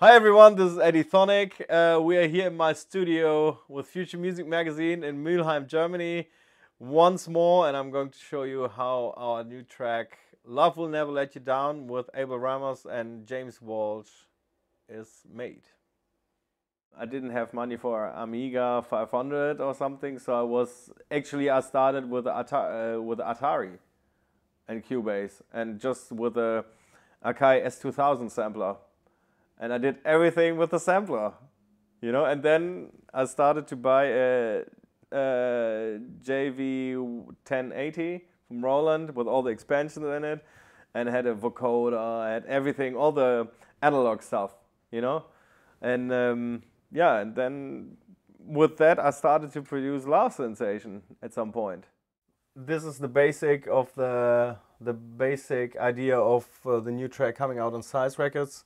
Hi everyone, this is Eddie Thoneick. We are here in my studio with Future Music Magazine in Mülheim, Germany once more, and I'm going to show you how our new track Love Will Never Let You Down with Abel Ramos and James Walsh is made. I didn't have money for Amiga 500 or something, so I started with Atari and Cubase and just with a Akai S2000 sampler. And I did everything with the sampler, you know. And then I started to buy a JV1080 from Roland with all the expansions in it, and had a vocoder, I had everything, all the analog stuff, you know. And yeah, and then with that I started to produce Love Sensation at some point. This is the basic of the basic idea of the new track coming out on Size Records.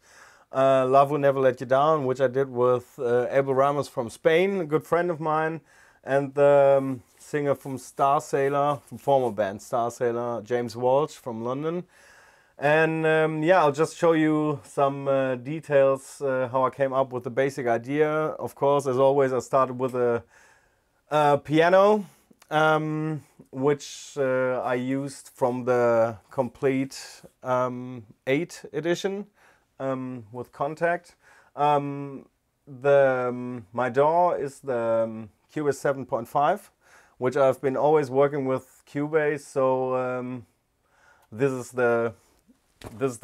Love Will Never Let You Down, which I did with Abel Ramos from Spain, a good friend of mine, and the singer from Star Sailor, from former band Star Sailor, James Walsh from London. And yeah, I'll just show you some details how I came up with the basic idea. Of course, as always, I started with a piano, which I used from the complete 8 edition. With Contact. My DAW is the Cubase 7.5, which I've been always working with Cubase, so this is the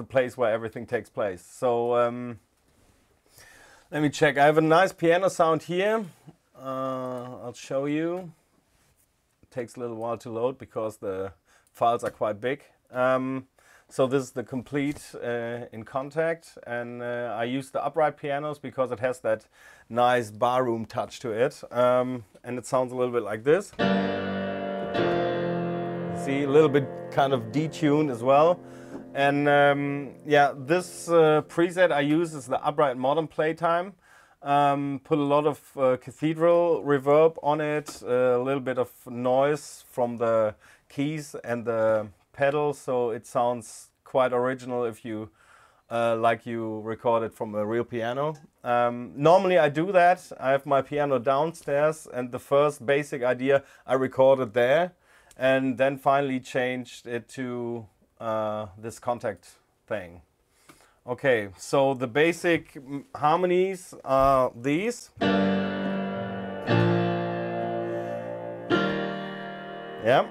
place where everything takes place. So let me check. I have a nice piano sound here. I'll show you. It takes a little while to load because the files are quite big. So this is the complete in Contact, and I use the upright pianos because it has that nice barroom touch to it, and it sounds a little bit like this. See, a little bit kind of detuned as well. And yeah, this preset I use is the upright modern playtime. Put a lot of cathedral reverb on it, a little bit of noise from the keys and the pedal, so it sounds quite original if you like you record it from a real piano. Normally I do that. I have my piano downstairs, and the first basic idea I recorded there, and then finally changed it to this Contact thing. Okay, so the basic harmonies are these. Yeah.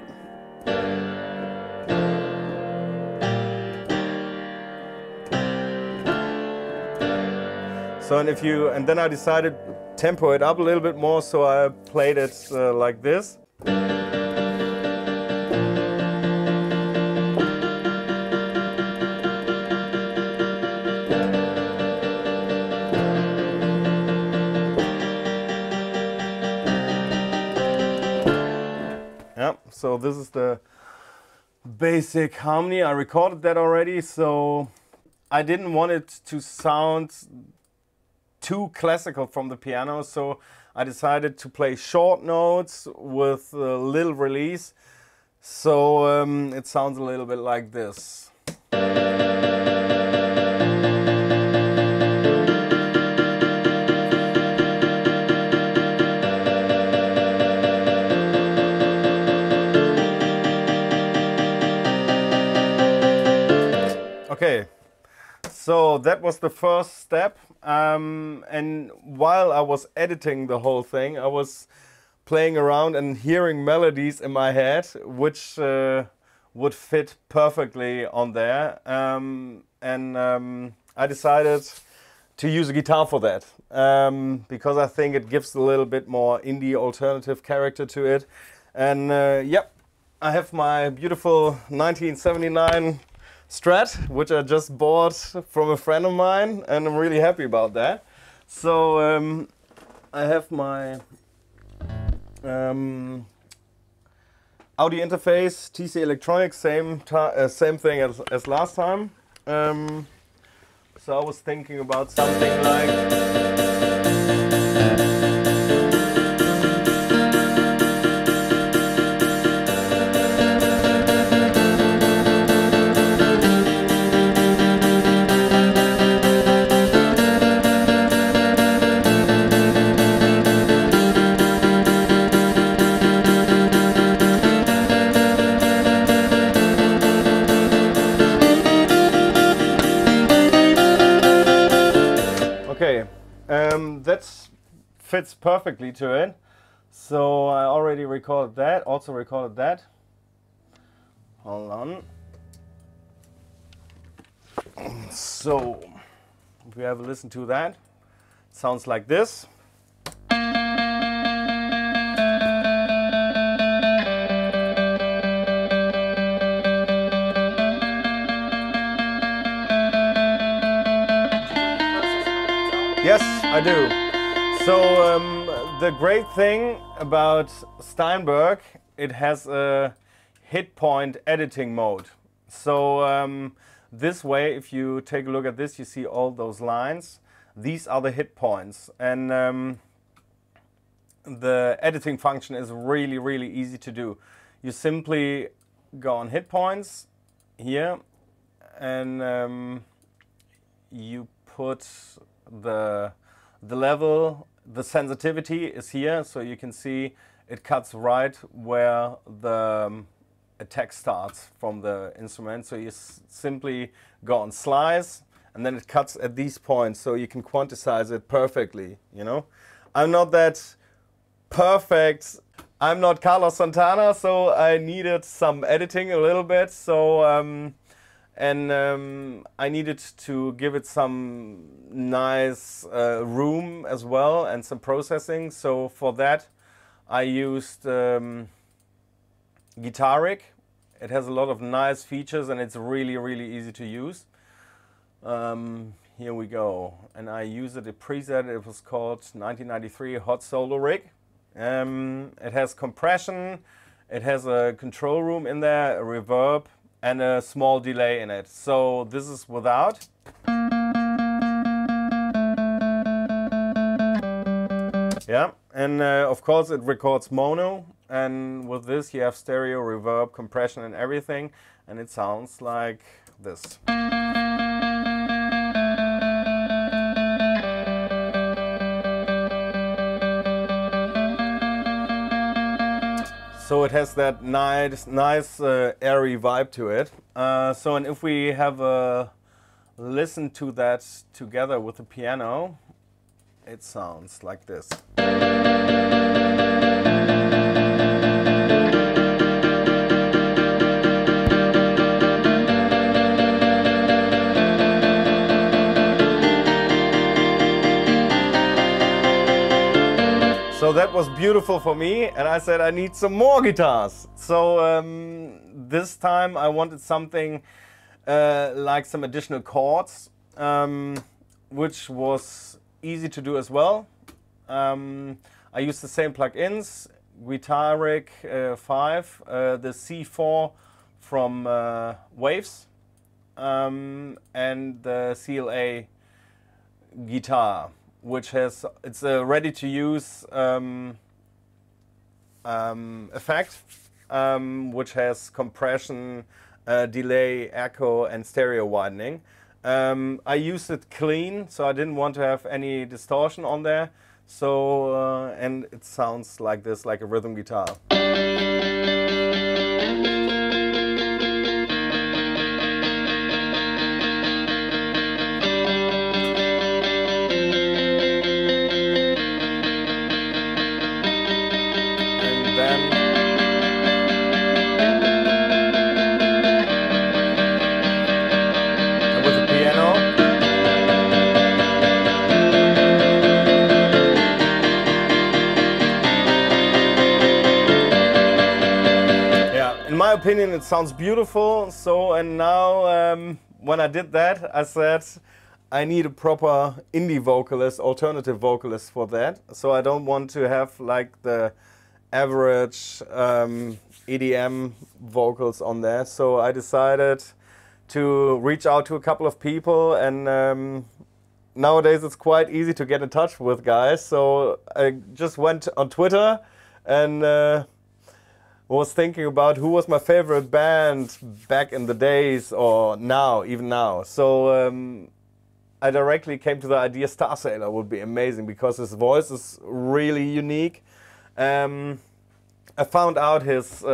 So and then I decided to tempo it up a little bit more, so I played it like this. Yeah, so this is the basic harmony. I recorded that already, so I didn't want it to sound too classical from the piano, so I decided to play short notes with a little release, so it sounds a little bit like this. Okay, so that was the first step. And while I was editing the whole thing, I was playing around and hearing melodies in my head which would fit perfectly on there. I decided to use a guitar for that because I think it gives a little bit more indie alternative character to it. And yep, I have my beautiful 1979 Strat, which I just bought from a friend of mine, and I'm really happy about that. So I have my audio interface, TC Electronics, same thing as last time. So I was thinking about something like. that fits perfectly to it. So I already recorded that, also recorded that. Hold on. So if we have a listen to that, it sounds like this. Yes, I do. So the great thing about Steinberg, it has a hit point editing mode. So this way, if you take a look at this, you see all those lines. These are the hit points, and the editing function is really, really easy to do. You simply go on hit points here, and you put the level, the sensitivity is here, so you can see it cuts right where the attack starts from the instrument. So you simply go on slice, and then it cuts at these points, so you can quantize it perfectly, you know. I'm not that perfect. I'm not Carlos Santana, so I needed some editing a little bit. So I needed to give it some nice room as well and some processing. So for that I used Guitaric. It has a lot of nice features and it's really, really easy to use. Here we go. And I used a preset. It was called 1993 Hot Solo Rig. It has compression, it has a control room in there, a reverb, and a small delay in it. So this is without. Yeah, and of course it records mono, and with this you have stereo, reverb, compression and everything, and it sounds like this. So it has that nice airy vibe to it. So and if we have a listen to that together with the piano, it sounds like this. So that was beautiful for me, and I said I need some more guitars. So this time I wanted something like some additional chords, which was easy to do as well. I used the same plugins, Guitaric 5, the C4 from Waves, and the CLA guitar, which has, it's a ready-to-use effect, which has compression, delay, echo, and stereo widening. I used it clean, so I didn't want to have any distortion on there. So, and it sounds like this, like a rhythm guitar. In my opinion, it sounds beautiful. So, and now when I did that, I said I need a proper indie vocalist, alternative vocalist for that. So I don't want to have like the average EDM vocals on there. So I decided to reach out to a couple of people, and nowadays it's quite easy to get in touch with guys. So I just went on Twitter and was thinking about who was my favorite band back in the days, or now, even now. So I directly came to the idea Star Sailor would be amazing because his voice is really unique. I found out his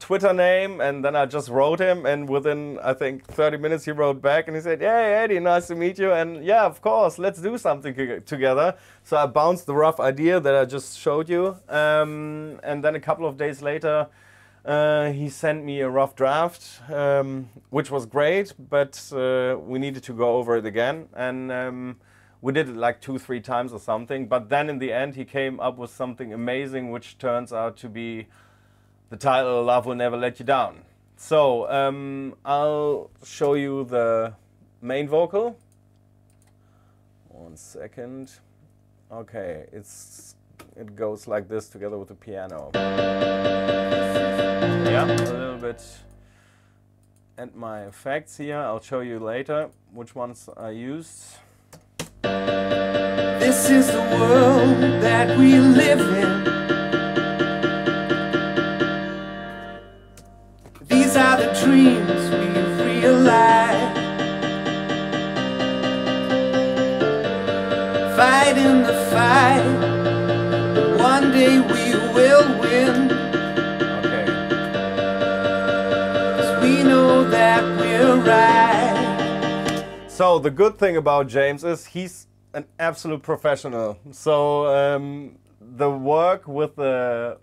Twitter name, and then I just wrote him, and within, I think, 30 minutes he wrote back and he said, "Hey Eddie, nice to meet you, and yeah, of course, let's do something together." So I bounced the rough idea that I just showed you, and then a couple of days later he sent me a rough draft, which was great, but we needed to go over it again, and we did it like 2-3 times or something, but then in the end he came up with something amazing, which turns out to be the title, "Love Will Never Let You Down." So I'll show you the main vocal. 1 second. Okay, it goes like this together with the piano. Yeah, a little bit. And my effects here, I'll show you later which ones I used. This is the world that we live in. These are the dreams we've realized. Fighting the fight, one day we will win. Okay. 'Cause we know that we're right. So the good thing about James is he's an absolute professional. So the work with the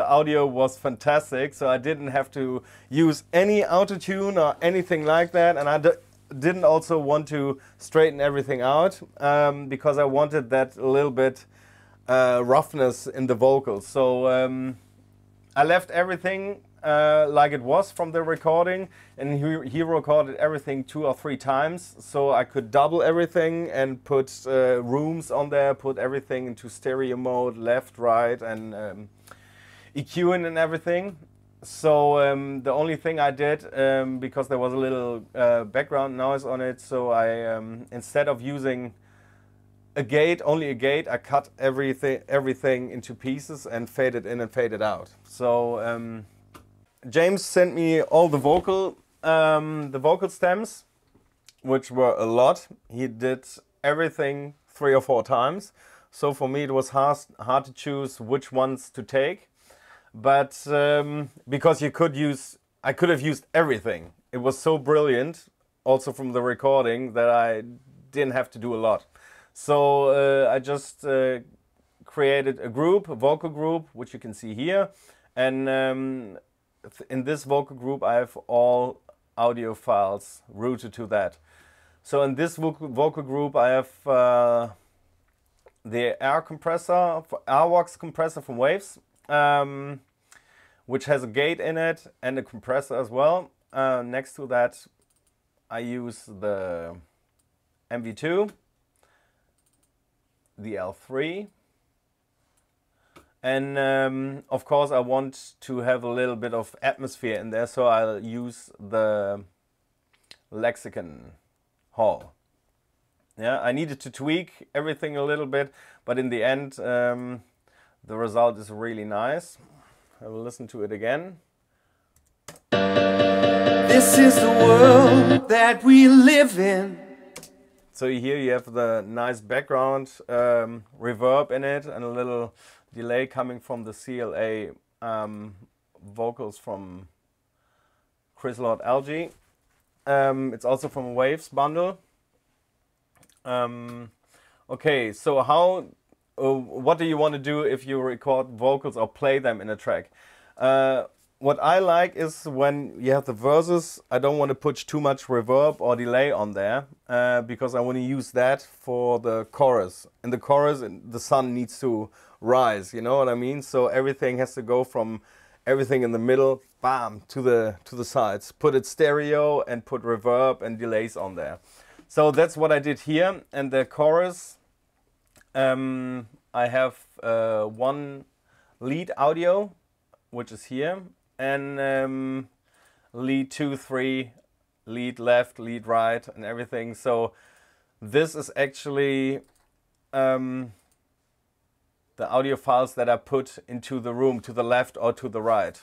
audio was fantastic. So I didn't have to use any autotune or anything like that, and I didn't also want to straighten everything out because I wanted that a little bit roughness in the vocals. So I left everything like it was from the recording, and he recorded everything 2 or 3 times, so I could double everything and put rooms on there, put everything into stereo mode, left, right, and EQing and everything. So the only thing I did, because there was a little background noise on it, so I instead of using only a gate, I cut everything into pieces and faded in and faded out. So James sent me all the vocal stems, which were a lot. He did everything 3 or 4 times. So for me it was hard to choose which ones to take. But because I could have used everything. It was so brilliant, also from the recording, that I didn't have to do a lot. So I just created a vocal group, which you can see here. And in this vocal group, I have all audio files routed to that. So in this vocal group, I have the Airvox compressor from Waves, which has a gate in it and a compressor as well. Next to that, I use the MV2, the L3, and of course I want to have a little bit of atmosphere in there, so I'll use the Lexicon Hall. Yeah, I needed to tweak everything a little bit, but in the end the result is really nice. I will listen to it again. This is the world that we live in. So here you have the nice background reverb in it, and a little delay coming from the CLA vocals from Chris Lord Algae. It's also from a Waves bundle. Okay, so what do you want to do if you record vocals or play them in a track? What I like is when you have the verses, I don't want to put too much reverb or delay on there because I want to use that for the chorus. In the chorus, the sun needs to rise, you know what I mean? So everything has to go from everything in the middle, bam, to the sides. Put it stereo and put reverb and delays on there. So that's what I did here. And the chorus, I have one lead audio, which is here, and lead 2, 3, lead left, lead right, and everything. So this is actually the audio files that I put into the room, to the left or to the right.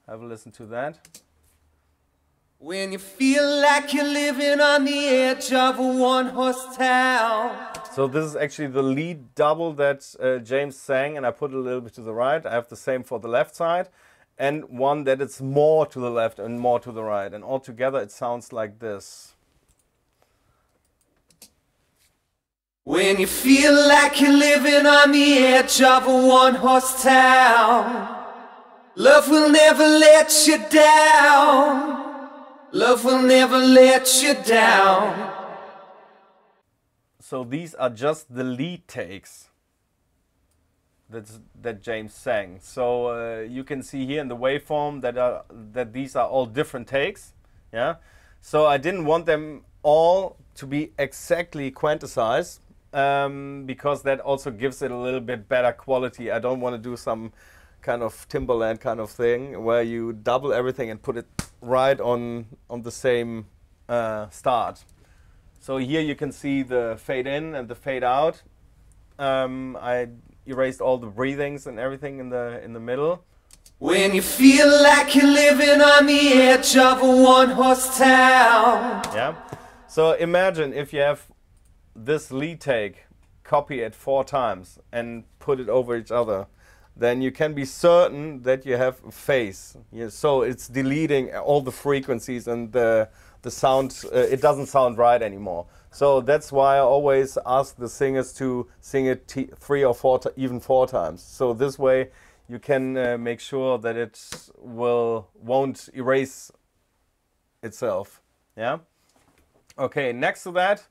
Have a listen to that. When you feel like you're living on the edge of a one-horse town. So this is actually the lead double that James sang, and I put it a little bit to the right. I have the same for the left side. and one that it's more to the left and more to the right. And all together it sounds like this. When you feel like you're living on the edge of a one-horse town, love will never let you down. Love will never let you down. So these are just the lead takes that James sang. So you can see here in the waveform that these are all different takes. Yeah. So I didn't want them all to be exactly quantized, because that also gives it a little bit better quality. I don't want to do some kind of Timberland kind of thing where you double everything and put it right on the same start. So here you can see the fade in and the fade out. I erased all the breathings and everything in the middle. When you feel like you're living on the edge of a one-horse town. Yeah. So imagine if you have this lead take, copy it 4 times and put it over each other, then you can be certain that you have a phase. Yeah, so it's deleting all the frequencies and the sound, it doesn't sound right anymore. So that's why I always ask the singers to sing it 3 or 4, even 4 times. So this way you can make sure that it won't erase itself. Yeah. Okay, next to that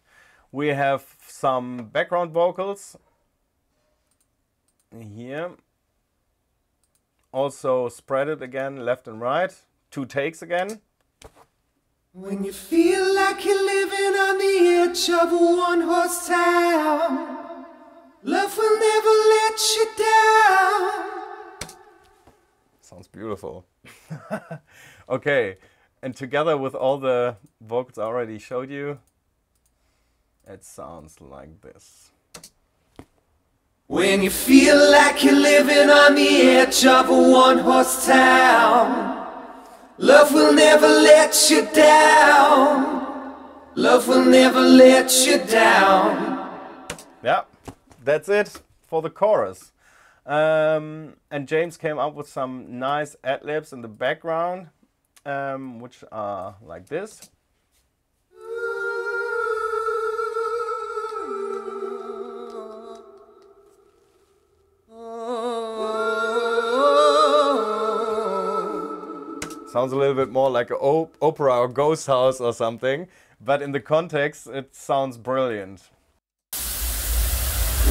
we have some background vocals here. Also spread it again, left and right. 2 takes again. When you feel like you're living on the edge of a one-horse town, love will never let you down. Sounds beautiful. Okay, and together with all the vocals I already showed you, it sounds like this. When you feel like you're living on the edge of a one-horse town, love will never let you down. Love will never let you down. Yeah, that's it for the chorus. And James came up with some nice ad-libs in the background, which are like this. Sounds a little bit more like an opera or ghost house or something, but in the context it sounds brilliant.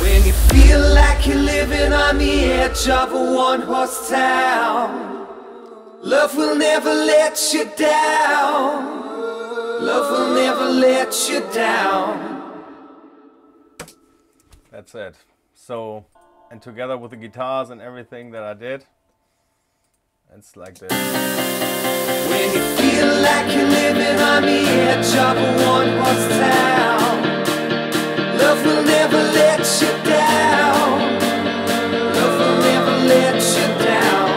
When you feel like you're living on the edge of a one-horse town, love will never let you down. Love will never let you down. That's it. So, and together with the guitars and everything that I did, it's like this. When you feel like you're living on the edge of a one-horse town, love will never let you down. Love will never let you down.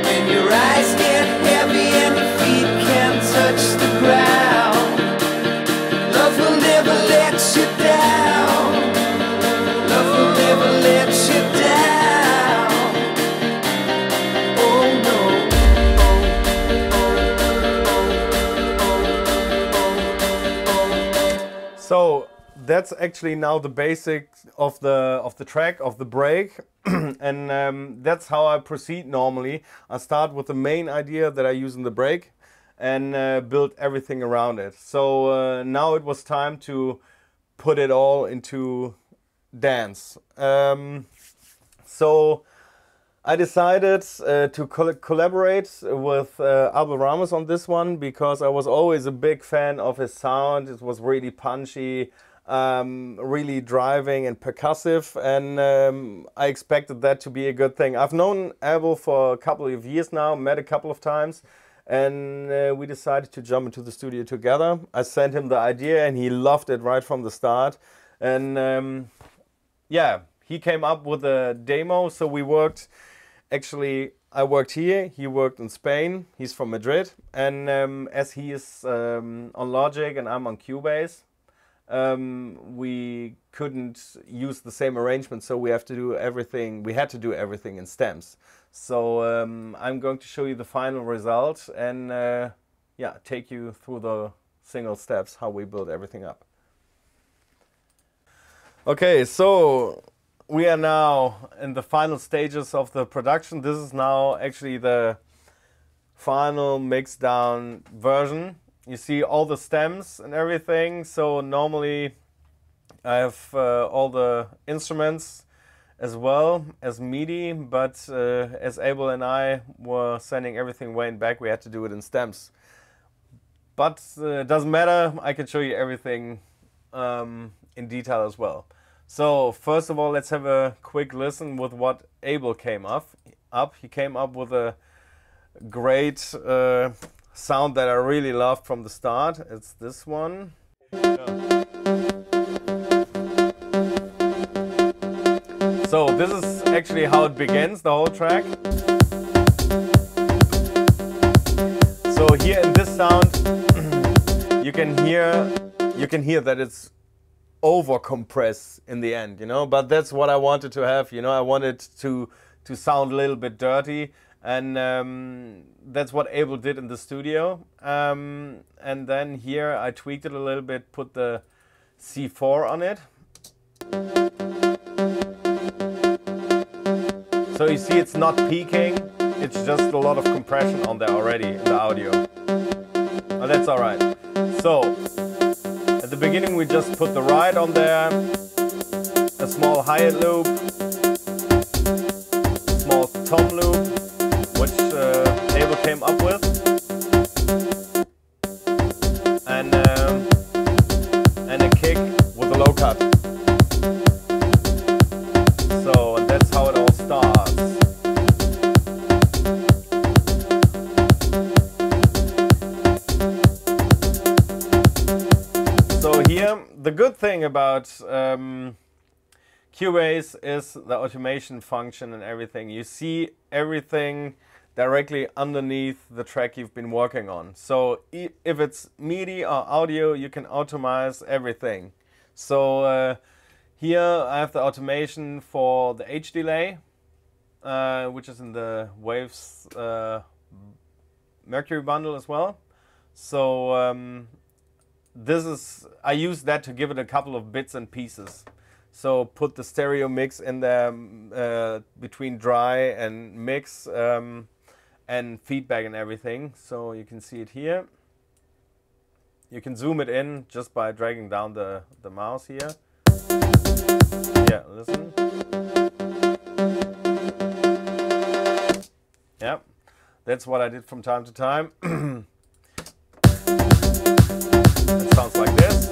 When your eyes get heavy and your feet can't touch the ground, love will never let you down. Love will never let you down. So that's actually now the basics of the track, of the break. And that's how I proceed normally. I start with the main idea that I use in the break and build everything around it. So now it was time to put it all into dance. So I decided to collaborate with Abel Ramos on this one because I was always a big fan of his sound. It was really punchy, really driving and percussive, and I expected that to be a good thing. I've known Abel for a couple of years now, met a couple of times, and we decided to jump into the studio together. I sent him the idea and he loved it right from the start. And yeah, he came up with a demo, so we worked. Actually, I worked here, he worked in Spain, he's from Madrid, and as he is on Logic and I'm on Cubase, we couldn't use the same arrangement, so we have to do everything. We had to do everything in stems. So I'm going to show you the final result and yeah, take you through the single steps how we build everything up. Okay, so we are now in the final stages of the production. This is now actually the final mixed down version. You see all the stems and everything. So normally I have all the instruments as well as MIDI, but as Abel and I were sending everything way and back, we had to do it in stems. But it doesn't matter, I can show you everything in detail as well. So first of all, let's have a quick listen with what Abel came up. He came up with a great sound that I really loved from the start. It's this one. So this is actually how it begins, the whole track. So here in this sound, you can hear that it's over compressed in the end, you know, but that's what I wanted to have, you know. I wanted to sound a little bit dirty, and that's what Abel did in the studio. And then here I tweaked it a little bit, put the C4 on it. So you see it's not peaking, it's just a lot of compression on there already in the audio. But that's alright. So at the beginning we just put the ride on there, a small hi-hat loop, a small tom loop, which Abel came up with, and a kick with a low cut. So and that's how it all starts. So here, the good thing about Cubase is the automation function and everything. You see everything directly underneath the track you've been working on. So if it's MIDI or audio, you can automate everything. So here I have the automation for the H delay, which is in the Waves Mercury bundle as well. So I use that to give it a couple of bits and pieces. So put the stereo mix in there between dry and mix and feedback and everything. So you can see it here. You can zoom it in just by dragging down the mouse here. Yeah, listen. Yeah, that's what I did from time to time. It sounds like this.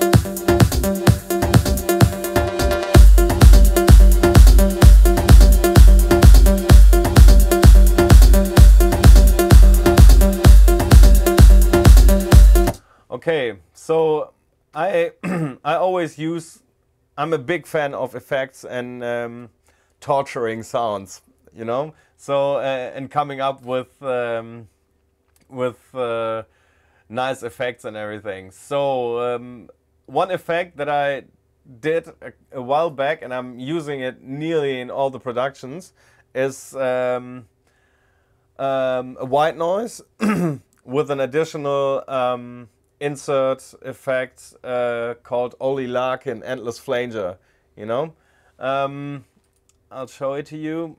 Okay, so I I'm a big fan of effects and torturing sounds, you know. So and coming up with nice effects and everything. So one effect that I did a while back, and I'm using it nearly in all the productions, is a white noise with an additional insert effect called Oli Larkin Endless Flanger, you know. I'll show it to you.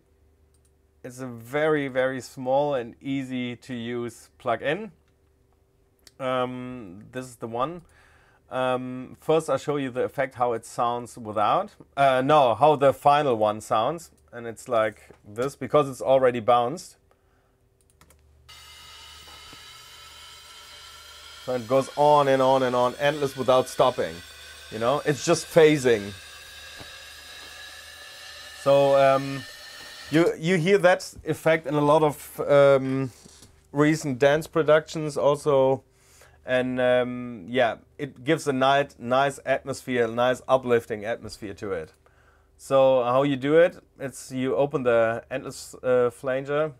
It's a very, very small and easy to use plugin. This is the one. First I'll show you the effect, how it sounds without. No, how the final one sounds. And it's like this, because it's already bounced. So it goes on and on and on, endless without stopping. You know, it's just phasing. So you hear that effect in a lot of recent dance productions also. And yeah, it gives a nice atmosphere, nice uplifting atmosphere to it. So how you do it, it's you open the Endless Flanger,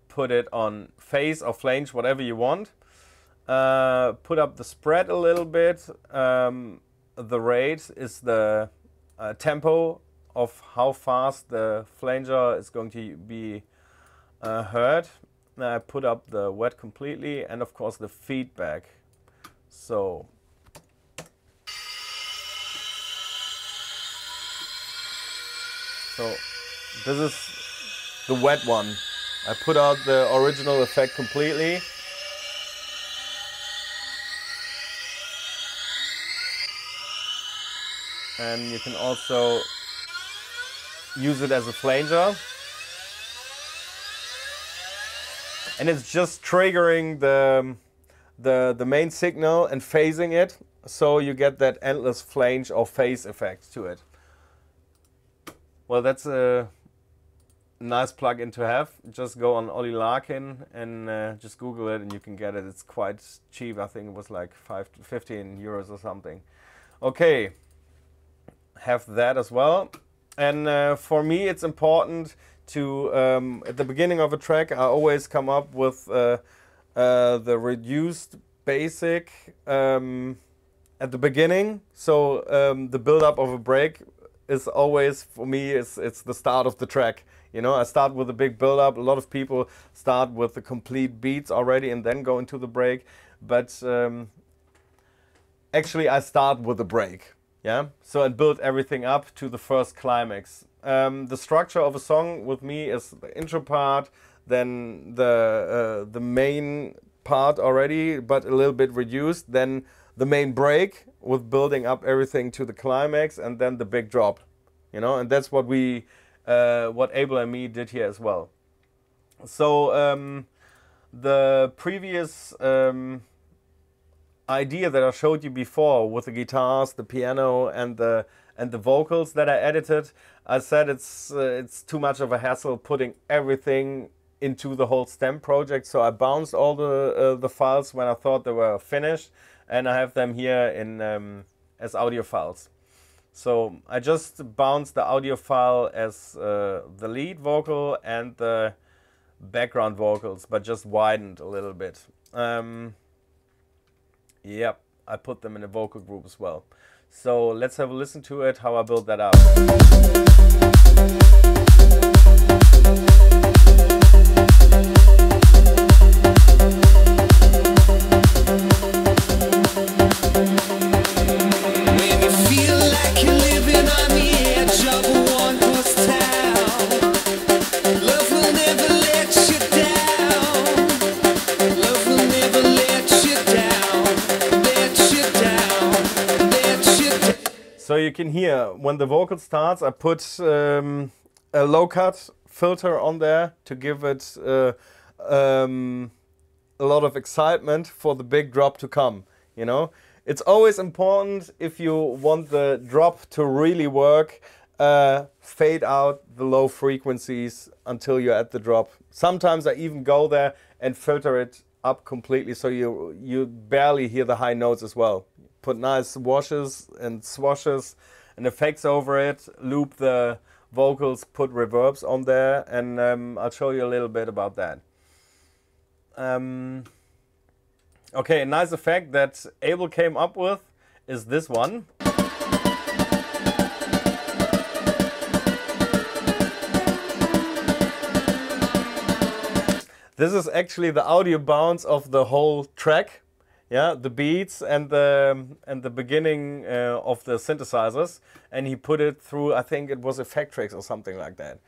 put it on phase or flange, whatever you want. put up the spread a little bit. The rate is the tempo of how fast the flanger is going to be heard. I put up the wet completely, and of course the feedback. So this is the wet one. I put out the original effect completely. And you can also use it as a flanger. And it's just triggering the main signal and phasing it, so you get that endless flange or phase effect to it. Well, that's a nice plugin to have. Just go on Ollie Larkin and just Google it and you can get it. It's quite cheap. I think it was like 15 euros or something. Okay, have that as well. And for me it's important to, at the beginning of a track, I always come up with the reduced basic at the beginning. So the build-up of a break is always, for me, it's the start of the track. You know, I start with a big build-up. A lot of people start with the complete beats already and then go into the break. But actually, I start with the break. Yeah, so I build everything up to the first climax. The structure of a song with me is the intro part, then the main part already, but a little bit reduced. Then the main break with building up everything to the climax, and then the big drop. You know, and that's what we, what Abel and me did here as well. So the previous idea that I showed you before with the guitars, the piano, and the vocals that I edited, I said it's too much of a hassle putting everything into the whole stem project, so I bounced all the files when I thought they were finished, and I have them here in as audio files. So I just bounced the audio file as the lead vocal and the background vocals, but just widened a little bit. Yep, I put them in a vocal group as well. So let's have a listen to it, how I built that up. When you feel like you're living on the edge of a one-horse town, love will never let you down. Love will never let you down, let you down, let you down. So you can hear when the vocal starts, I put a low cut filter on there to give it a lot of excitement for the big drop to come. You know, it's always important, if you want the drop to really work, fade out the low frequencies until you're at the drop. Sometimes I even go there and filter it up completely, so you barely hear the high notes as well. Put nice washes and swashes and effects over it, loop the vocals, put reverbs on there, and I'll show you a little bit about that. Okay, a nice effect that Abel came up with is this one. This is actually the audio bounce of the whole track. Yeah, the beats and the beginning of the synthesizers, and he put it through, I think it was Effectrix or something like that.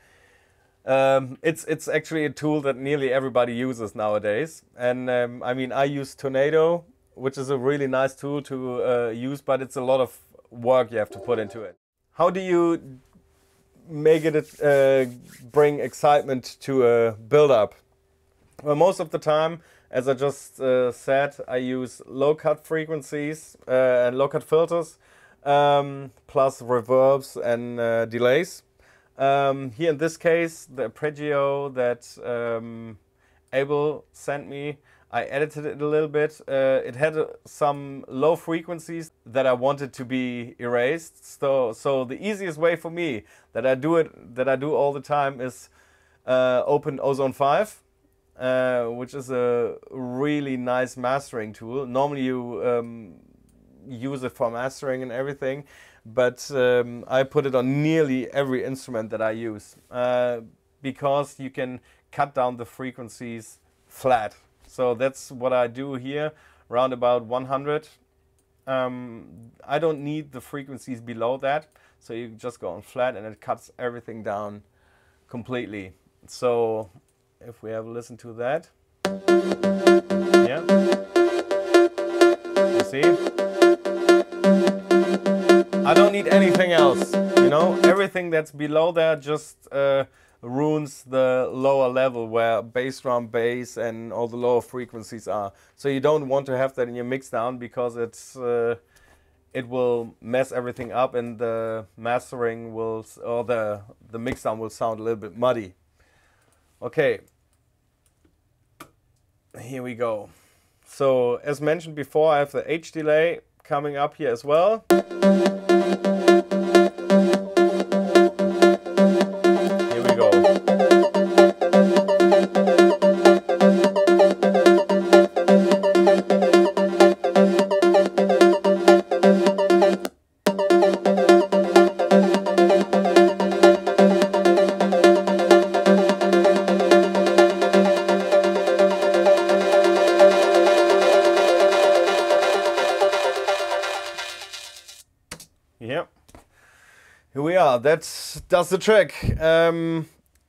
It's actually a tool that nearly everybody uses nowadays, and I mean, I use Tornado, which is a really nice tool to use, but it's a lot of work you have to put into it. How do you make it bring excitement to a build-up? Well, most of the time, as I just said, I use low cut frequencies and low cut filters, plus reverbs and delays. Here in this case, the arpeggio that Abel sent me, I edited it a little bit. It had some low frequencies that I wanted to be erased. So the easiest way for me that I do all the time is open Ozone 5. which is a really nice mastering tool. Normally you use it for mastering and everything, but I put it on nearly every instrument that I use because you can cut down the frequencies flat. So that's what I do here, around about 100. I don't need the frequencies below that, so you just go on flat and it cuts everything down completely. So if we have a listen to that, yeah, you see, I don't need anything else, you know. Everything that's below there just ruins the lower level where bass drum, bass and all the lower frequencies are. So you don't want to have that in your mix down because it's it will mess everything up and the mastering will, or the mix down will sound a little bit muddy. Okay, here we go. So as mentioned before, I have the H delay coming up here as well. Here we go. Yep. Here we are. That does the trick.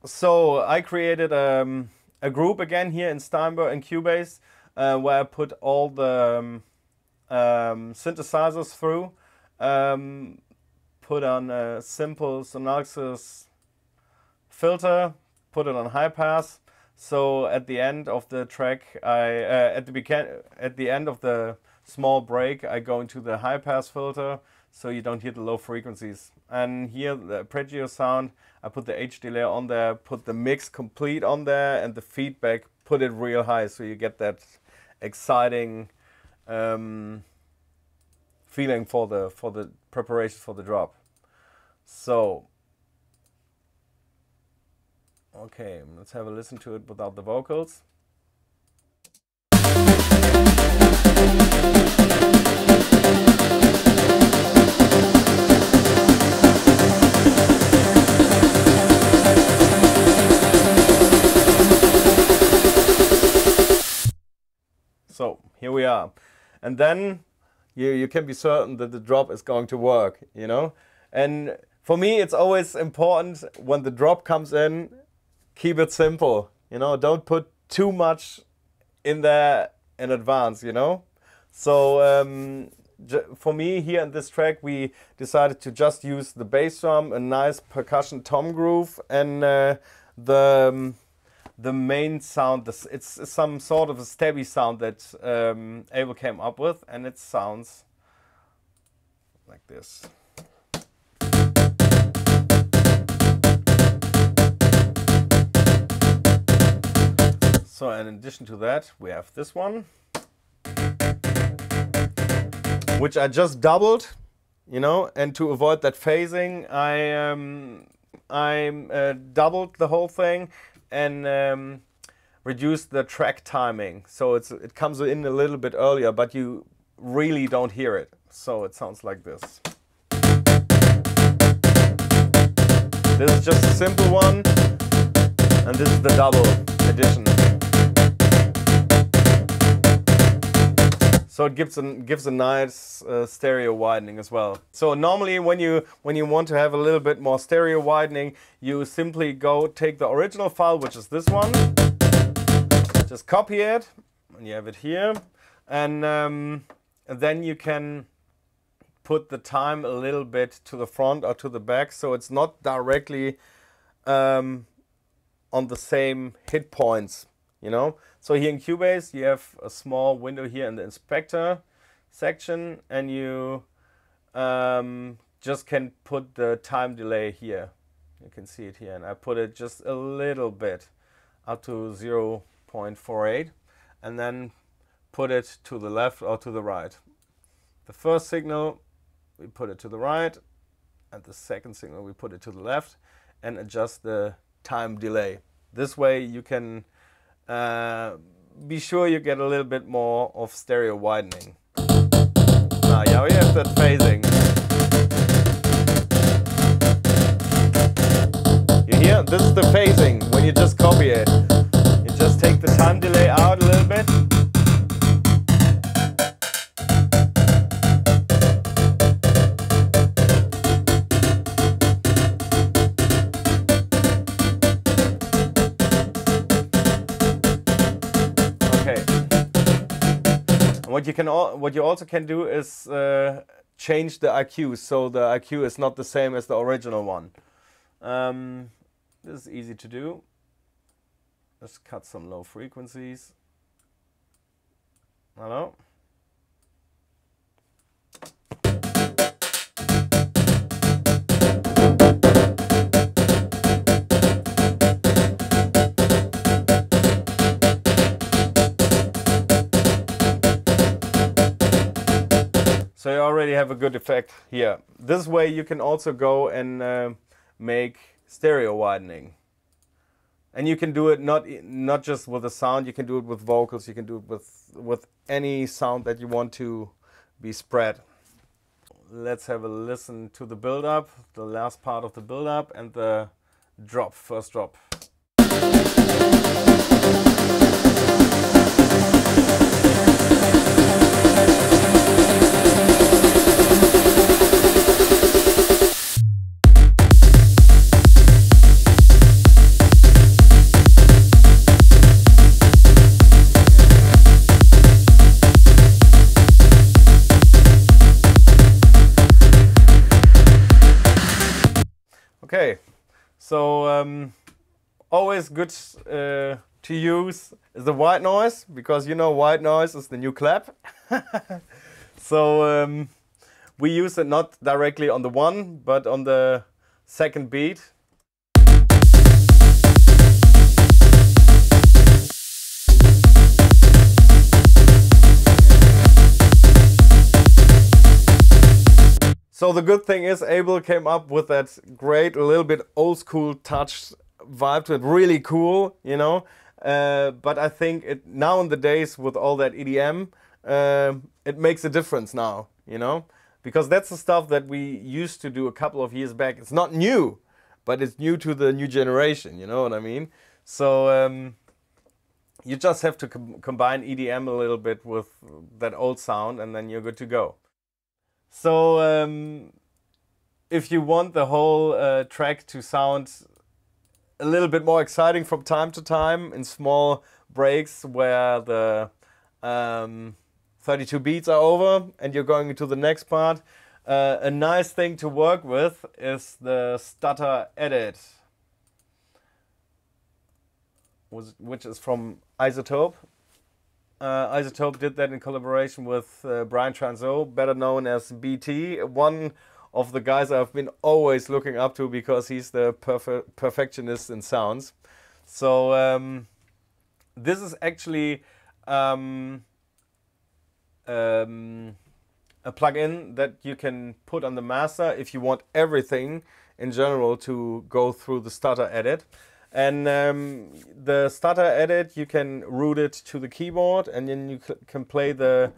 So I created a group again here in Steinberg and Cubase where I put all the synthesizers through. Put on a simple Sonaxis filter, put it on high pass. So at the end of the track, at the end of the small break, I go into the high pass filter, so you don't hear the low frequencies. And here the arpeggio sound, I put the H delay on there, put the mix complete on there, and the feedback, put it real high, so you get that exciting feeling for the preparation for the drop. So okay, let's have a listen to it without the vocals. So here we are, and then you can be certain that the drop is going to work, you know. And for me, it's always important when the drop comes in, keep it simple, you know. Don't put too much in there in advance, you know. So for me here in this track, we decided to just use the bass drum, a nice percussion tom groove, and the main sound, it's some sort of a stabby sound that Abel came up with, and it sounds like this. So in addition to that, we have this one, which I just doubled, you know, and to avoid that phasing, I doubled the whole thing and reduced the track timing, so it comes in a little bit earlier, but you really don't hear it. So it sounds like this. This is just a simple one, and this is the double edition. So it gives a nice stereo widening as well. So normally when you want to have a little bit more stereo widening, you simply take the original file, which is this one, just copy it, and you have it here, and then you can put the time a little bit to the front or to the back, so it's not directly on the same hit points, you know. So here in Cubase, you have a small window here in the inspector section, and you just can put the time delay here. You can see it here, and I put it just a little bit up to 0.48, and then put it to the left or to the right. The first signal, we put it to the right, and the second signal, we put it to the left, and adjust the time delay. This way you can be sure you get a little bit more of stereo widening. Now, yeah, we have that phasing. You hear? This is the phasing when you just copy it. You just take the time delay out a little bit. What you also can do is change the IQ, so the IQ is not the same as the original one. This is easy to do. Just cut some low frequencies. Hello. So you already have a good effect here. This way you can also go and make stereo widening. And you can do it not just with the sound, you can do it with vocals, you can do it with any sound that you want to be spread. Let's have a listen to the build-up, the last part of the build-up and the drop, first drop. Okay, so always good to use is the white noise, because you know white noise is the new clap. So we use it not directly on the one, but on the second beat. So the good thing is Abel came up with that great, a little bit old school touch vibe to it, really cool, you know. But I think nowadays with all that EDM, it makes a difference now, you know. Because that's the stuff that we used to do a couple of years back. It's not new, but it's new to the new generation, you know what I mean? So you just have to combine EDM a little bit with that old sound and then you're good to go. So if you want the whole track to sound a little bit more exciting from time to time in small breaks where the 32 beats are over and you're going into the next part, a nice thing to work with is the stutter edit, which is from Isotope. Isotope did that in collaboration with Brian Transeau, better known as BT, one of the guys I've been always looking up to because he's the perfectionist in sounds. So this is actually a plugin that you can put on the master if you want everything in general to go through the stutter edit. And the stutter edit, you can route it to the keyboard and then you can play the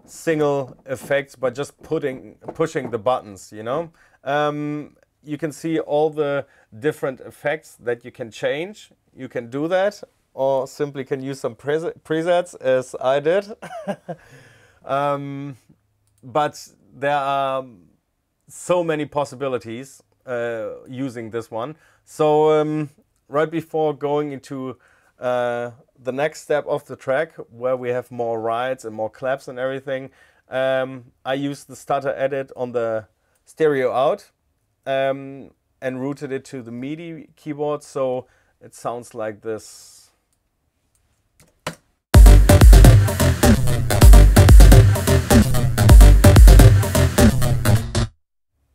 single effects by just pushing the buttons, you know. You can see all the different effects that you can change. You can do that or simply can use some presets as I did. But there are so many possibilities using this one. So right before going into the next step of the track, where we have more rides and more claps and everything, I used the stutter edit on the stereo out and routed it to the MIDI keyboard, so it sounds like this.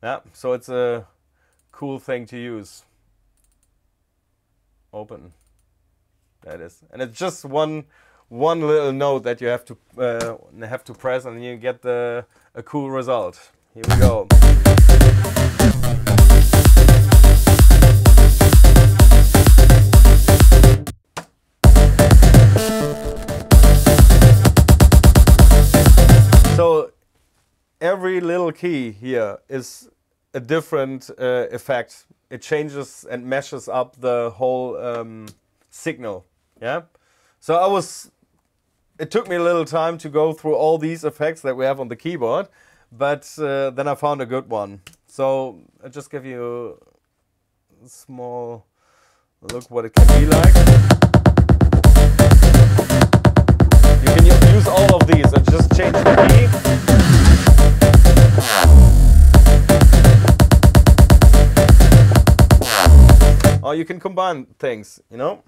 Yeah, so it's a cool thing to use. Open. That is, and it's just one little note that you have to press, and you get a cool result. Here we go. So every little key here is a different effect. It changes and meshes up the whole signal. Yeah. So it took me a little time to go through all these effects that we have on the keyboard, but then I found a good one. So I'll just give you a small look what it can be like. You can use all of these and just change the key. Or you can combine things, you know.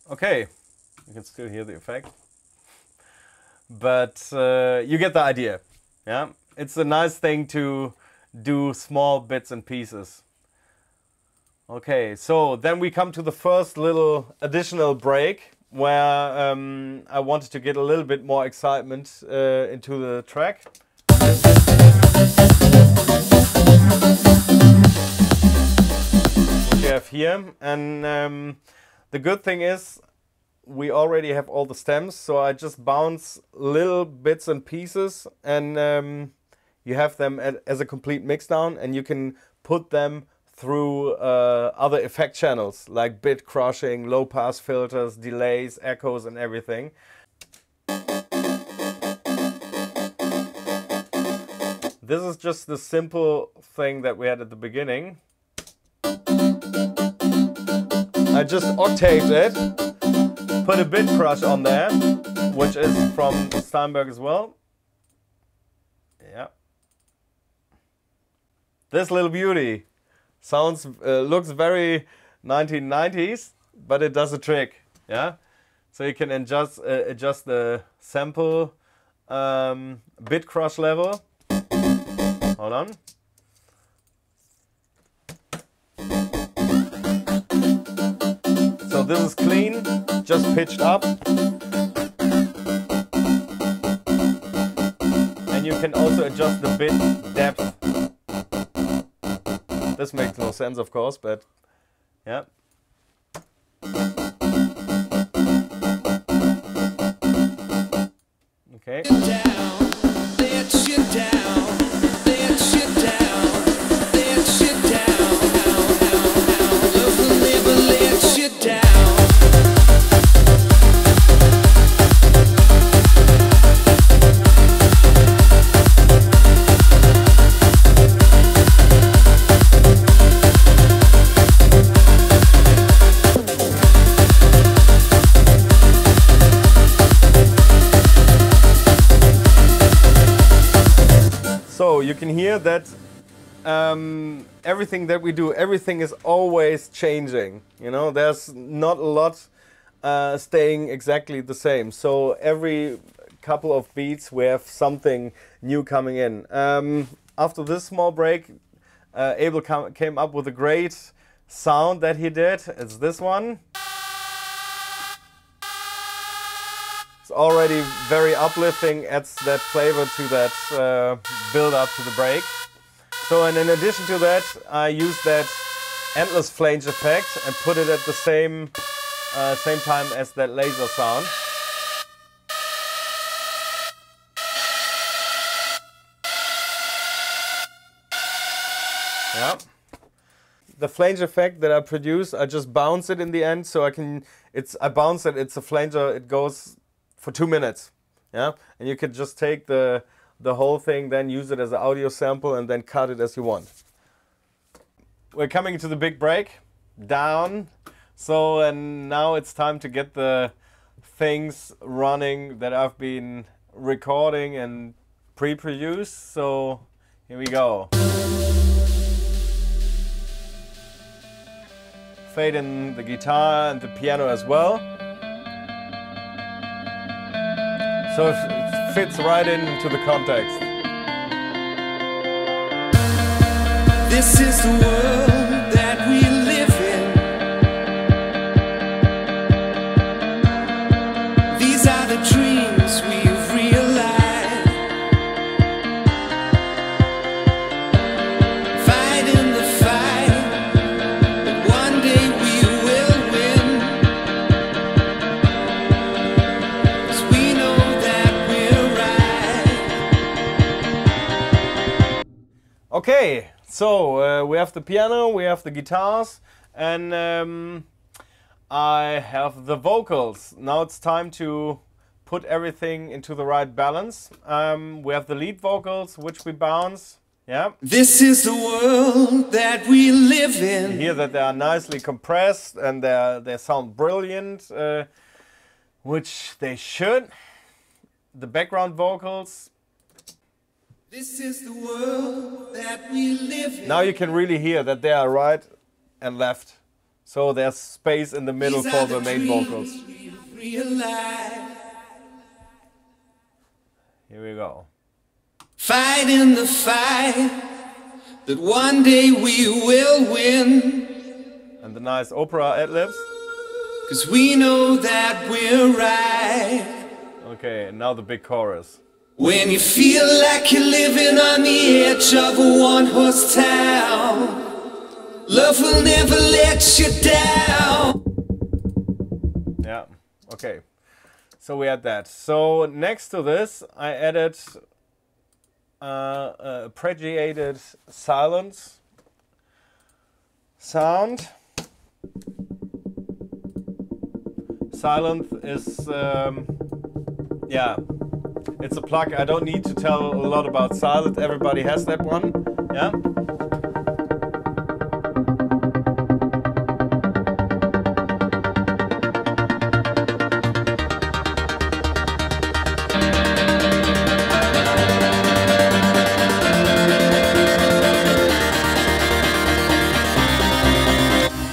Okay, you can still hear the effect, but you get the idea. Yeah, it's a nice thing to do small bits and pieces. Okay, so then we come to the first little additional break where I wanted to get a little bit more excitement into the track. What you have here, and the good thing is we already have all the stems, so I just bounce little bits and pieces, and you have them as a complete mix down, and you can put them through other effect channels like bit crushing, low pass filters, delays, echoes and everything. This is just the simple thing that we had at the beginning. I just octaved it, put a bit crush on there, which is from Steinberg as well. Yeah. This little beauty sounds, looks very 1990s, but it does a trick. Yeah. So you can adjust the sample bit crush level. Hold on. So this is clean, just pitched up. And you can also adjust the bit depth. This makes no sense, of course, but yeah. Okay. So you can hear that everything that we do, everything is always changing. You know, there's not a lot staying exactly the same. So every couple of beats we have something new coming in. After this small break, Abel came up with a great sound that he did. It's this one. It's already very uplifting, adds that flavor to that build up to the break. So, and in addition to that, I used that endless flange effect and put it at the same time as that laser sound. Yeah. The flange effect that I produce, I just bounce it in the end, so I bounce it. It's a flanger. It goes for 2 minutes, yeah, and you can just take the whole thing, then use it as an audio sample, and then cut it as you want. We're coming to the big break, down. So, and now it's time to get the things running that I've been recording and pre-produced. So, here we go. Fade in the guitar and the piano as well. So it fits right into the context. This is the world that we live in. Okay, so we have the piano, we have the guitars, and I have the vocals. Now it's time to put everything into the right balance. We have the lead vocals, which we bounce. Yeah. This is the world that we live in. You hear that they are nicely compressed and they sound brilliant, which they should. The background vocals. This is the world that we live in. Now you can really hear that they are right and left. So there's space in the middle for the main vocals. Here we go. Fighting the fight that one day we will win. And the nice opera ad-libs. 'Cause we know that we're right. Okay, and now the big chorus. When you feel like you're living on the edge of a one-horse town, love will never let you down. Yeah, okay. So we had that. So next to this, I added arpeggiated silence sound. Silence is, yeah, it's a plug. I don't need to tell a lot about silence. Everybody has that one, yeah.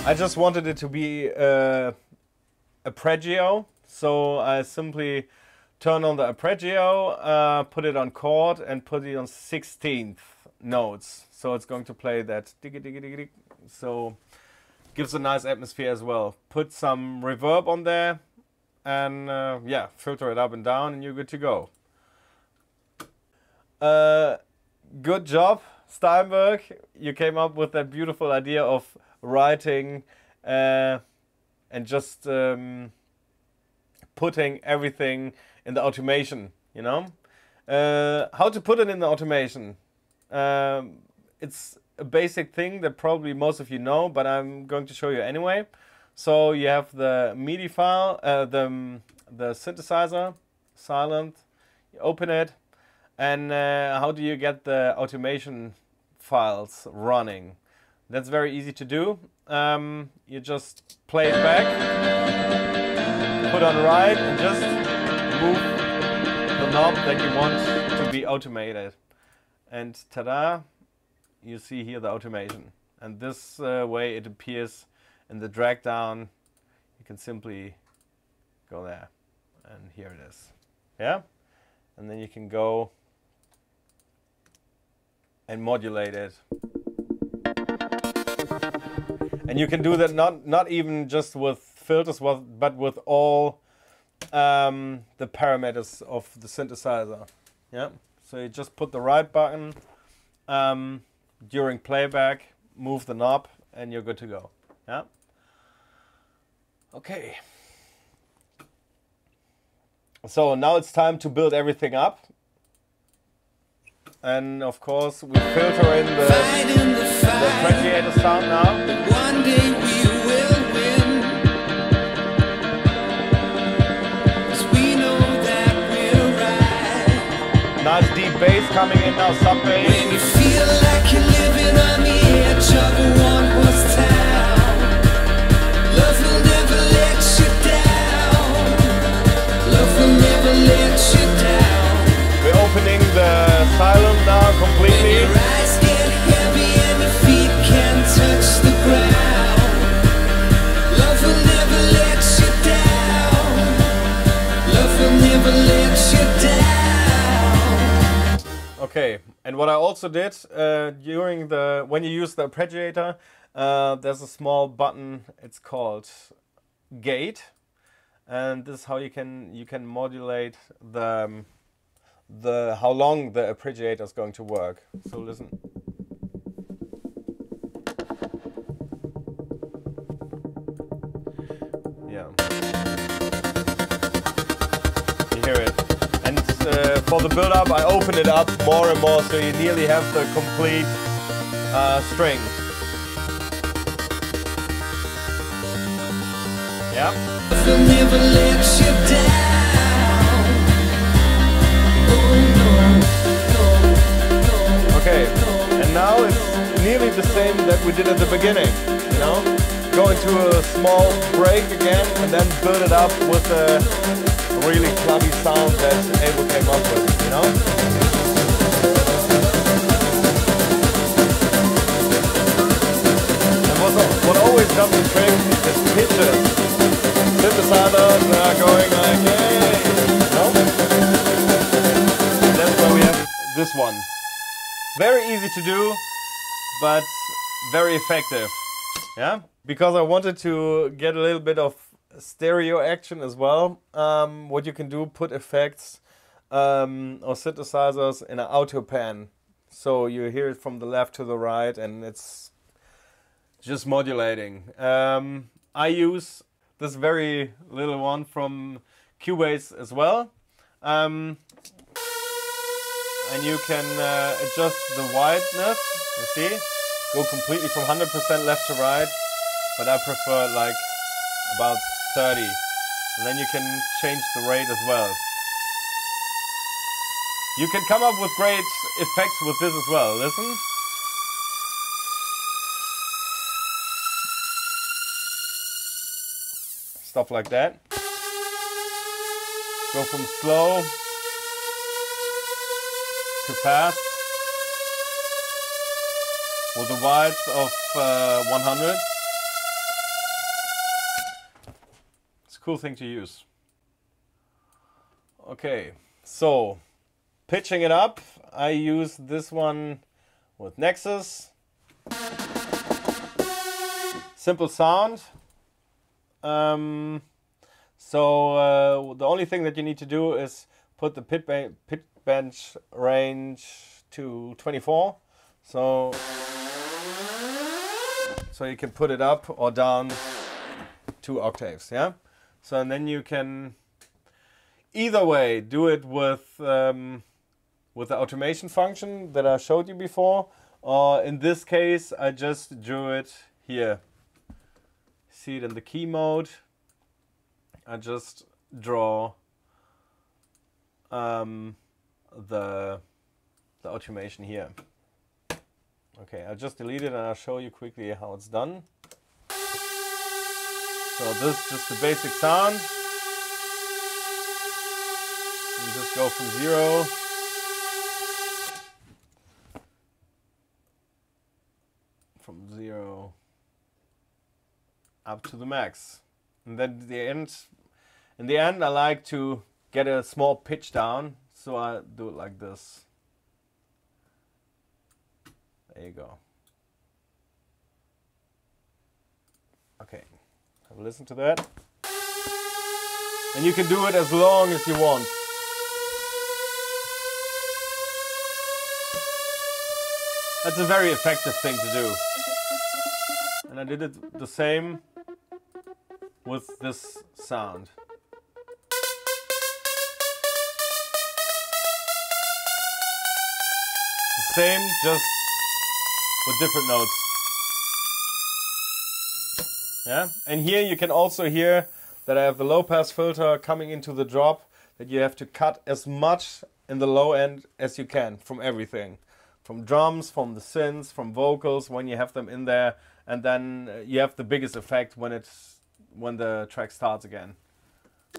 I just wanted it to be arpeggio, so I simply turn on the arpeggio, put it on chord, and put it on 16th notes. So it's going to play that diggy diggy diggy dig. So gives a nice atmosphere as well. Put some reverb on there, and yeah, filter it up and down, and you're good to go. Good job, Steinberg. You came up with that beautiful idea of writing and just putting everything in the automation, you know. How to put it in the automation? It's a basic thing that probably most of you know, but I'm going to show you anyway. So you have the MIDI file, the synthesizer, silent, you open it, and how do you get the automation files running? That's very easy to do. You just play it back, put on right, and just move the knob that you want to be automated. And ta-da, you see here the automation. And this way it appears in the drag down. You can simply go there, and here it is. Yeah? And then you can go and modulate it. And you can do that not even just with filters, but with all the parameters of the synthesizer. Yeah. So you just put the right button during playback, move the knob, and you're good to go. Yeah. Okay. So now it's time to build everything up. And of course we filter in the arpeggiated sound now. One day we will win. 'Cause we know that we're right. Nice deep bass coming in now, sub bass. When you feel like you're living on the edge of a one-horse town, love will never let you down. Love will never let you down. We're opening the silent now completely. Your eyes get heavy and your feet can't touch the ground. Love will never let you down. Love will never let you down. Okay, and what I also did during when you use the arpeggiator, there's a small button. It's called gate, and this is how you can modulate how long the arpeggiator is going to work. So listen. Yeah. You hear it. And for the build-up, I open it up more and more, so you nearly have the complete string. Yeah. They'll never let you down. Okay, and now it's nearly the same that we did at the beginning, you know? Go into a small break again and then build it up with a really clubby sound that Abel came up with, you know? And what always does the trick is pitches. Synthesizers are going like, hey, you know? And that's where we have this one. Very easy to do, but very effective. Yeah? Because I wanted to get a little bit of stereo action as well. What you can do, put effects or synthesizers in an auto pan. So you hear it from the left to the right and it's just modulating. I use this very little one from Cubase as well. And you can adjust the wideness, you see? Go completely from 100% left to right, but I prefer like about 30. And then you can change the rate as well. You can come up with great effects with this as well, listen. Stuff like that. Go from slow to fast with the wides of 100. It's a cool thing to use. Okay, so pitching it up, I use this one with Nexus. Simple sound. So the only thing that you need to do is put the pit bench range to 24. So you can put it up or down 2 octaves, yeah? So and then you can either way do it with the automation function that I showed you before, or in this case I just drew it here. See it in the key mode. I just draw the automation here. Okay, I'll just delete it and I'll show you quickly how it's done. So this is just the basic sound. You just go from 0 up to the max. And then in the end I like to get a small pitch down, so I do it like this. There you go. Okay, have a listen to that. And you can do it as long as you want. That's a very effective thing to do. And I did it the same with this sound. The same, just with different notes. Yeah, and here you can also hear that I have the low pass filter coming into the drop, that you have to cut as much in the low end as you can from everything. From drums, from the synths, from vocals, when you have them in there, and then you have the biggest effect when the track starts again,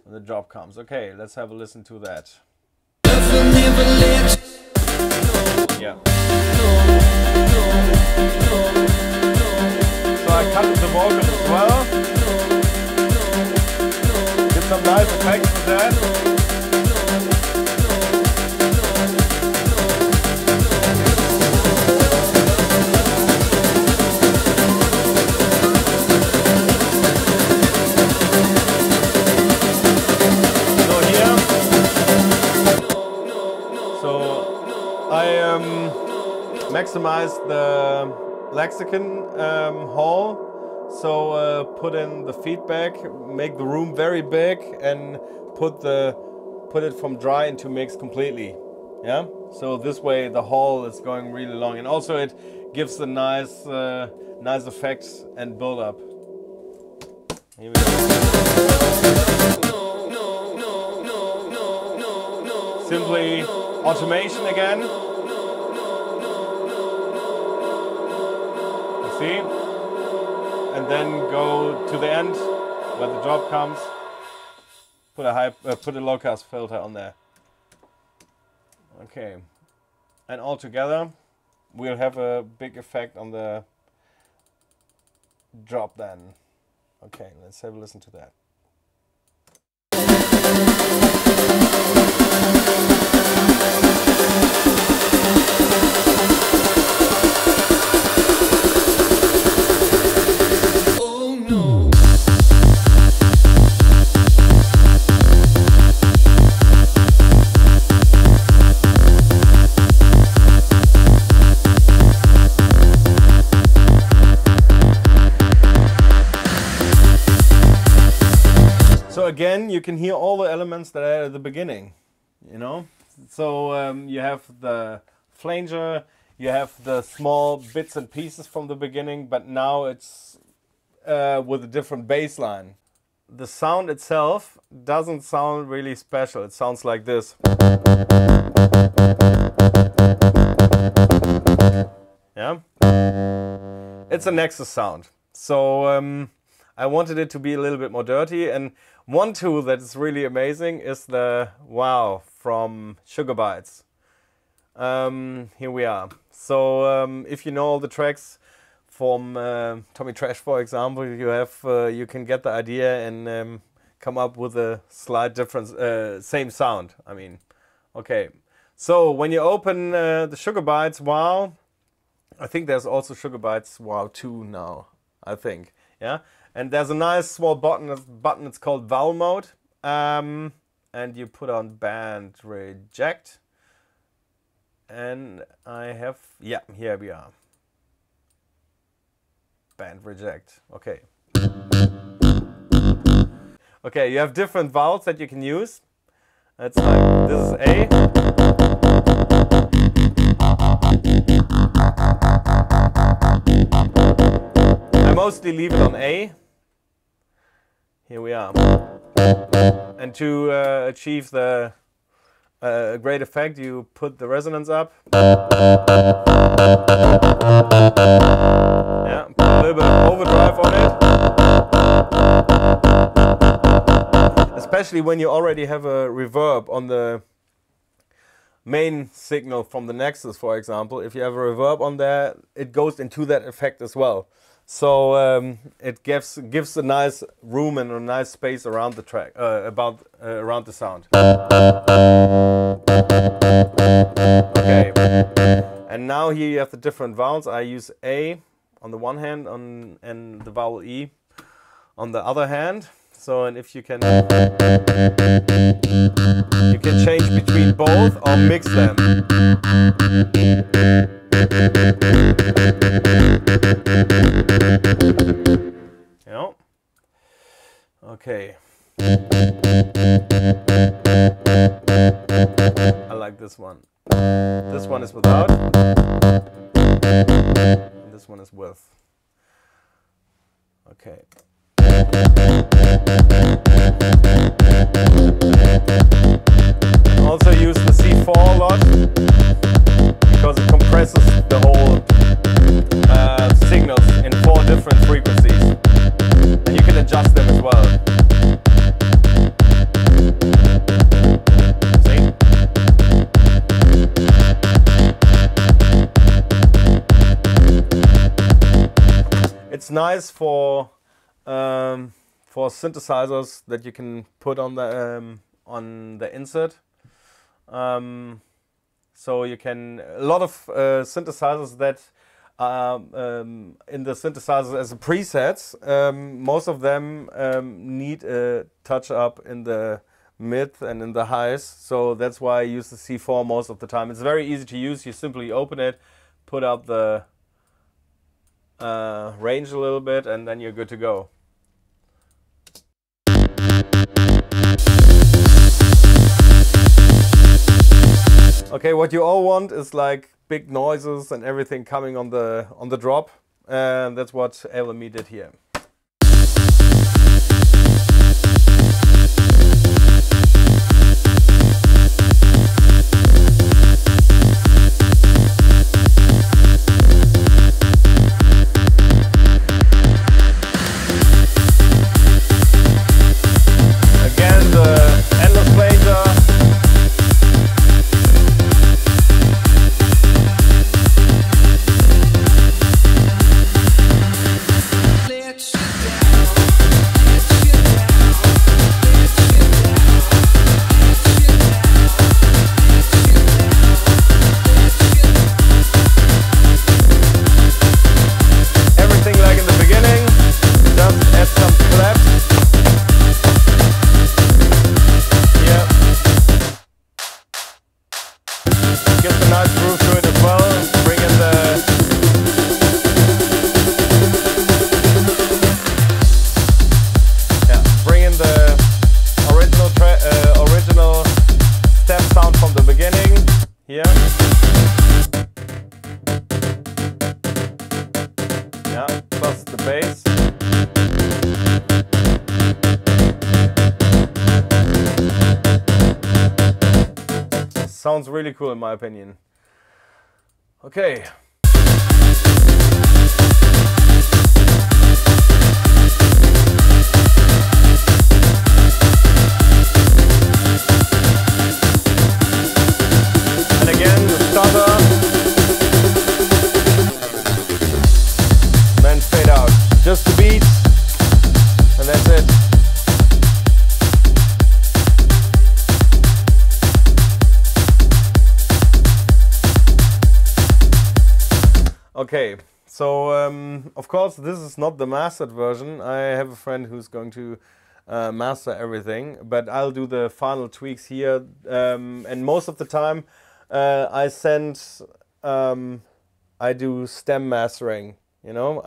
when the drop comes. Okay, let's have a listen to that. Yeah. So I cut the vocals as well. Get some nice effects with that. Maximize the lexicon hall, so put in the feedback, make the room very big, and put it from dry into mix completely. Yeah, so this way the hall is going really long, and also it gives a nice, nice effect and build up. Here we go. Simply automation again. You see? And then go to the end where the drop comes. Put a low pass filter on there. Okay. And all together we'll have a big effect on the drop then. Okay, let's have a listen to that. So again, you can hear all the elements that are at the beginning, you know. So you have the flanger, you have the small bits and pieces from the beginning, but now it's with a different bass line. The sound itself doesn't sound really special. It sounds like this. Yeah, it's a Nexus sound. So I wanted it to be a little bit more dirty, and one tool that is really amazing is the Wow from Sugar Bytes. Here we are. So if you know all the tracks from Tommy Trash, for example, you can get the idea and come up with a slight difference, same sound. I mean, okay. So when you open the Sugar Bytes Wow, I think there's also Sugar Bytes Wow 2 now, I think. Yeah. And there's a nice small button, it's called Vowel Mode. And you put on Band Reject. And I have, yeah, here we are. Band Reject, okay. Okay, you have different vowels that you can use. It's like, this is A. I mostly leave it on A. Here we are. And to achieve the great effect, you put the resonance up. Yeah, put a little bit of overdrive on it. Especially when you already have a reverb on the main signal from the Nexus, for example. If you have a reverb on there, it goes into that effect as well. So it gives a nice room and a nice space around the track, around the sound. Okay, and now here you have the different vowels. I use A on the one hand, and the vowel E on the other hand. So, and if you can change between both or mix them. Yeah. Okay. I like this one. This one is without. And this one is with. Okay. Also use the C4 a lot because it compresses the whole signals in 4 different frequencies, and you can adjust them as well. See? It's nice for synthesizers that you can put on the insert. So you can, a lot of synthesizers that in the synthesizers as a presets, most of them need a touch up in the mid and in the highs. So that's why I use the C4 most of the time. It's very easy to use. You simply open it, put up the range a little bit, and then you're good to go. Okay, what you all want is like big noises and everything coming on the drop. And that's what Abel and me did here. Plus the bass. Sounds really cool in my opinion. Okay. And again, the starter. Then fade out. Just the beats. And that's it. Okay, so of course this is not the mastered version. I have a friend who's going to master everything, but I'll do the final tweaks here. And most of the time I do stem mastering. You know,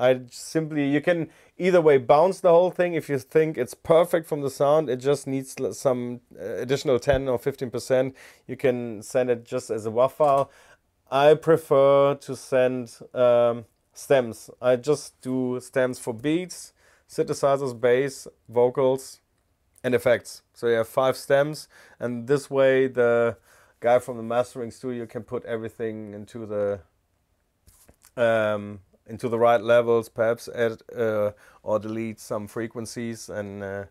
you can either way bounce the whole thing. If you think it's perfect from the sound, it just needs some additional 10 or 15%. You can send it just as a WAV file. I prefer to send stems. I just do stems for beats, synthesizers, bass, vocals, and effects. So you have 5 stems, and this way the guy from the mastering studio can put everything into the right levels, perhaps add or delete some frequencies, and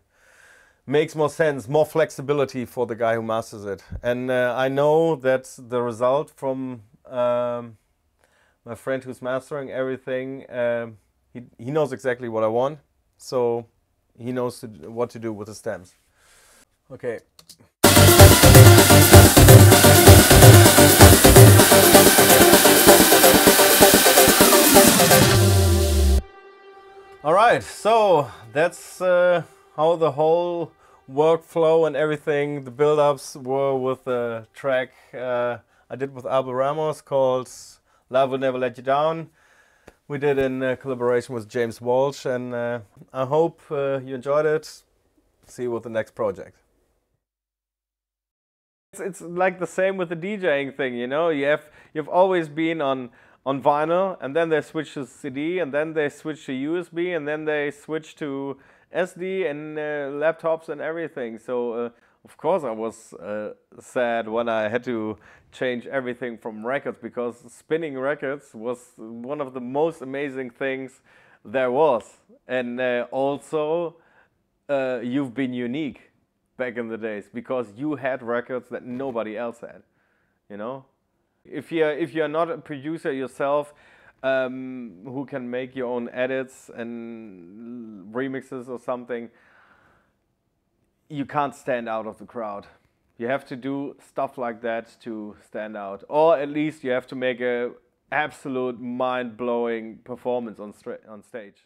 makes more sense, more flexibility for the guy who masters it. And I know that the result from my friend who's mastering everything, he knows exactly what I want, so he knows what to do with the stems. Okay. Alright, so that's how the whole workflow and everything, the build-ups were with the track I did with Abel Ramos called Love Will Never Let You Down. We did in collaboration with James Walsh, and I hope you enjoyed it. See you with the next project. It's like the same with the DJing thing, you know. You've always been on vinyl, and then they switch to CD, and then they switch to USB, and then they switch to SD and laptops and everything. So of course I was sad when I had to change everything from records, because spinning records was one of the most amazing things there was. And also you've been unique back in the days, because you had records that nobody else had, you know. If you're not a producer yourself, who can make your own edits and remixes or something, you can't stand out of the crowd. You have to do stuff like that to stand out, or at least you have to make a absolute mind-blowing performance on stage.